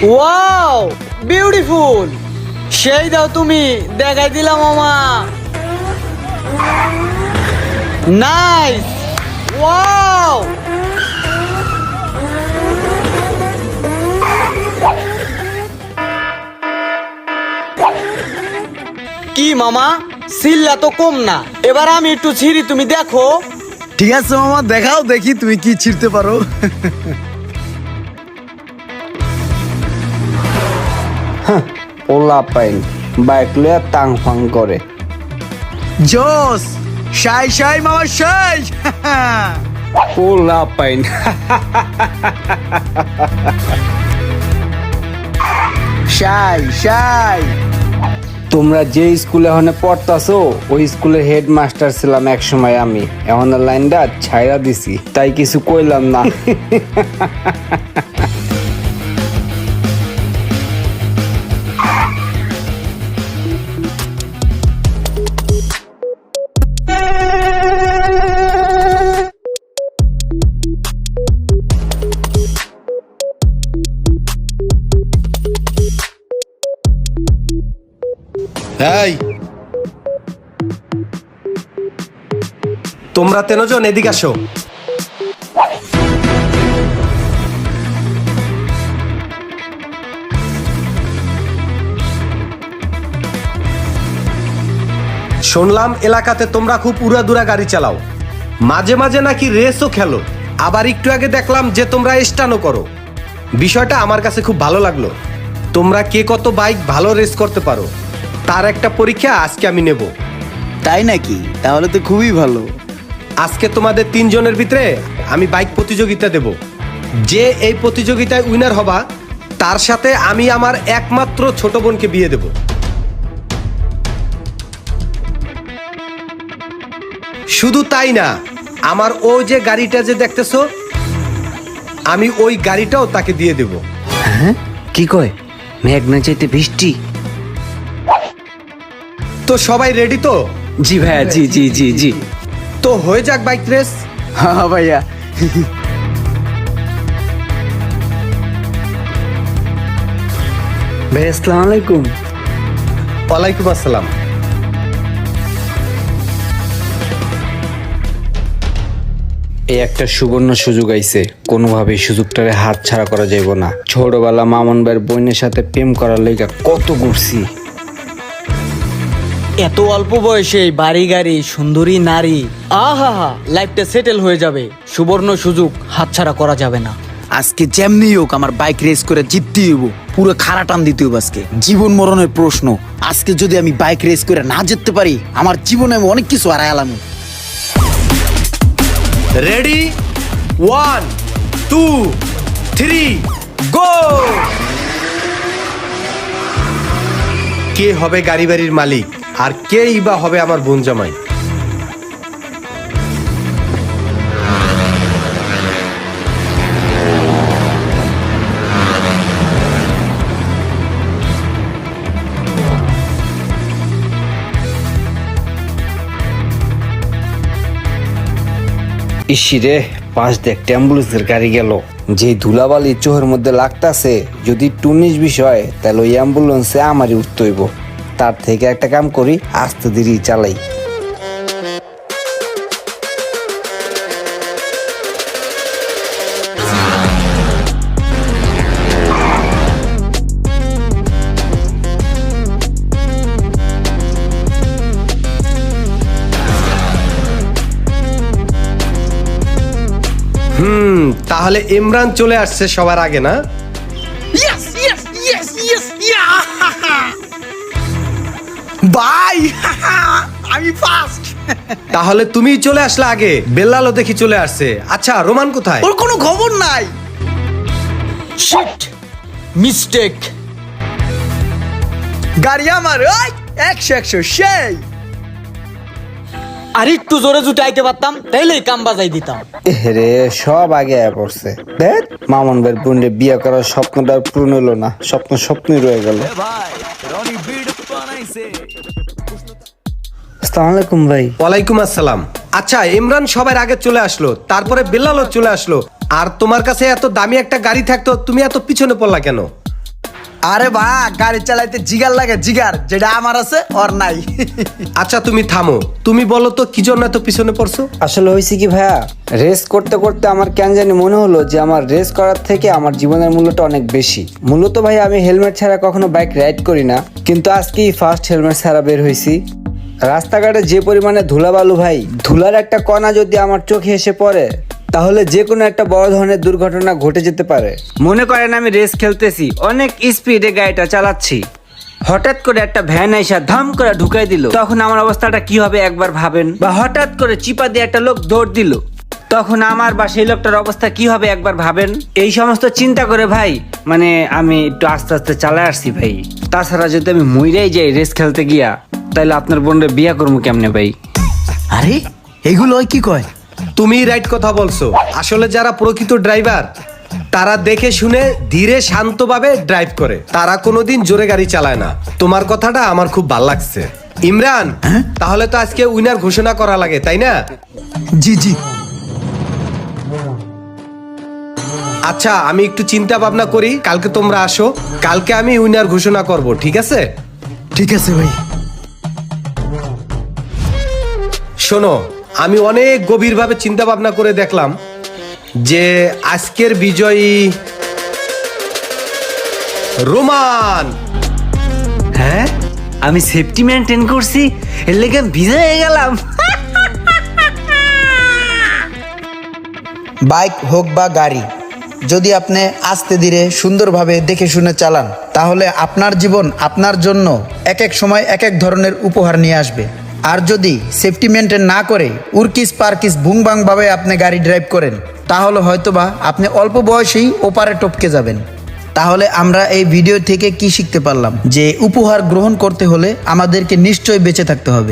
Wow beautiful, সেই দাও তুমি, দেখাই দিলাম মামা। Nice, wow. কি মামা, সিল্লা তো কম না, এবার আমি একটু ছিঁড়ি, তুমি দেখো। ঠিক আছে মামা, দেখাও দেখি তুমি কি ছিঁড়তে পারো। পোলা পাইন বাইক লইয়া তাং ফাং করে। জোস, শাই শাই মামা শাই। পোলা পাইন। শাই শাই। তোমরা যে স্কুলে হনে পড়তাছো ওই স্কুলের হেডমাস্টার ছিলাম এক সময় আমি, এখন লাইনটা ছাইরা দিছি, তাই কিছু কইলাম না। এই তোমরা 13 জন এদিকে আসো। শুনলাম এলাকাতে তোমরা খুব উড়াদুরা গাড়ি চালাও, মাঝে মাঝে নাকি রেসও খেলো, আবার একটু আগে দেখলাম যে তোমরা স্টানও করো। বিষয়টা আমার কাছে খুব ভালো লাগলো। তোমরা কে কত বাইক ভালো রেস করতে পারো তার একটা পরীক্ষা আজকে আমি নেব। তাই নাকি? তাহলে তো খুবই ভালো। আজকে তোমাদের 3 জনের ভিতরে আমি বাইক প্রতিযোগিতা দেব। যে এই প্রতিযোগিতায় উইনার হবা তার সাথে আমি আমার একমাত্র ছোট বোনকে বিয়ে দেব। শুধু তাই না, আমার ওই যে গাড়িটা যে দেখতেছো আমি ওই গাড়িটাও তাকে দিয়ে দেব। হ্যাঁ কি কয়, মেঘ না চাইতে বৃষ্টি। তো সবাই রেডি তো? জি ভাইয়া, জি জি জি জি। তো হয়ে যাক বাইক রেস। হ্যাঁ ভাইয়া। ভাই আসসালামু আলাইকুম। ওয়ালাইকুম আসসালাম। এই একটা সুবর্ণ সুযোগ আইছে, কোনোভাবেই সুযোগটারে হাত ছাড়া করা যাইব না। ছোটবেলা মামুন ভাইয়ের বোনের সাথে প্রেম করার লইগা কত ঘুরছি। এত অল্প বয়সে বাড়ি গাড়ি সুন্দরী নারী, আহা হা, লাইফটা সেটেল হয়ে যাবে। সুবর্ণ সুযোগ হাতছাড়া করা যাবে না। আজকে যেমনি হোক আমার বাইক রেস করে জিততে হইব, পুরো খাড়া টান দিতে হইব। আজকে জীবন মরণের প্রশ্ন। আজকে যদি আমি বাইক রেস করে না জিততে পারি, আমার জীবনে আমি অনেক কিছু হারাইলাম। রেডি, 1 2 3 গো। কে হবে গাড়ি বাড়ির মালিক আর কেই বা হবে আমার বোন জামাই? ইসিরে, পাশ দিয়ে একটা অ্যাম্বুলেন্সের গাড়ি গেল। যে ধুলাবালি চোহের মধ্যে লাগতাছে, যদি টুনিশ বিষয় তাহলে ওই অ্যাম্বুলেন্সে আমারই উঠতে হইব। তার থেকে একটা কাম করি, আস্তে ধীরে চালাই। তাহলে ইমরান চলে আসছে সবার আগে না? ভাই আমি ফার্স্ট। তাহলে তুমি চলে আসলে আগে, বেল্লালও দেখি চলে আসছে। আচ্ছা রোমান কোথায়? ওর কোনো খবর নাই। Shit, mistake. গাড়ি আমার, ওই 100 সেই। আর একটু জোরে জুটে আইতে পারতাম, তাইলেই কাম বাজাই দিতাম। রে সব আগে আয়া পড়ছে। দেখ মামুন ভাইয়ের বোনের বিয়ে করার স্বপ্নটা আর পূরণ হলো না, স্বপ্ন স্বপ্নই রয়ে গেল। আসসালামু আলাইকুম ভাই। ওয়ালাইকুম আসসালাম। আচ্ছা ইমরান সবার আগে চলে আসলো, তারপরে বেল্লালও চলে আসলো, আর তোমার কাছে এত দামি একটা গাড়ি থাকতো তুমি এত পিছনে পড়লা কেন? আরে বা গাড়ি চালাইতে জিগার লাগে, জিগার যেটা আমার আছে ওর নাই। আচ্ছা তুমি থামো, তুমি বলো তো কি জন্য এত পিছনে পড়ছো? আসলে হয়েছে কি ভাইয়া, রেস করতে করতে আমার কেন জানি মনে হলো যে আমার রেস করার থেকে আমার জীবনের মূল্যটা অনেক বেশি। মূলত ভাই আমি হেলমেট ছাড়া কখনো বাইক রাইড করি না, কিন্তু আজকেই ফার্স্ট হেলমেট ছাড়া বের হয়েছি। রাস্তাঘাটে যে পরিমাণে ধুলাবালু ভাই, ধুলার একটা কণা যদি আমার চোখে এসে পড়ে তাহলে যে কোনো একটা বড় ধরনের দুর্ঘটনা ঘটে যেতে পারে। মনে করেন আমি রেস খেলতেছি, অনেক স্পিডে গাড়িটা চালাচ্ছি, হঠাৎ করে একটা ভ্যান এসে ধাম করে ঢুকাই দিল, তখন আমার অবস্থাটা কি হবে একবার ভাবেন। বা হঠাৎ করে চিপা দিয়ে একটা লোক দৌড় দিল, তখন আমার বা সেই লোকটার অবস্থা কি হবে একবার ভাবেন। এই সমস্ত চিন্তা করে ভাই মানে আমি একটু আস্তে আস্তে চালাই আসছি ভাই। তাছাড়া যদি আমি মইরাই যাই রেস খেলতে গিয়া, তাহলে আপনার বোনরে বিয়া করবো কেমনে ভাই? আরে এগুলো ওই কি কয়? তুমি রাইট কথা বলছো। আসলে যারা প্রকৃত ড্রাইভার তারা দেখে শুনে ধীরে শান্তভাবে ড্রাইভ করে, তারা কোনোদিন জোরে গাড়ি চালায় না। তোমার কথাটা আমার খুব ভালো লাগছে। ইমরান, তাহলে তো আজকে উইনার ঘোষণা করা লাগে, তাই না? জি জি। আচ্ছা আমি একটু চিন্তা ভাবনা করি, কালকে তোমরা আসো, কালকে আমি উইনার ঘোষণা করব, ঠিক আছে? ঠিক আছে ভাই। শোনো, আমি অনেক গভীরভাবে চিন্তা ভাবনা করে দেখলাম যে আজকের বিজয়ী রোমান। হ্যাঁ, আমি সেফটি মেনটেন করছি, এর লেগে ভিজে হয়ে গেলাম। বাইক হোক বা গাড়ি, যদি আপনি আস্তে ধীরে সুন্দরভাবে দেখে শুনে চালান তাহলে আপনার জীবন আপনার জন্য এক এক সময় এক এক ধরনের উপহার নিয়ে আসবে। আর যদি সেফটি মেনটেন না করে উরকিস পারকিস ভুংবাং ভাবে আপনি গাড়ি ড্রাইভ করেন তাহলে হয়তোবা আপনি অল্প বয়সেই ওপারে টপকে যাবেন। তাহলে আমরা এই ভিডিও থেকে কি শিখতে পারলাম? যে উপহার গ্রহণ করতে হলে আমাদেরকে নিশ্চয়ই বেঁচে থাকতে হবে।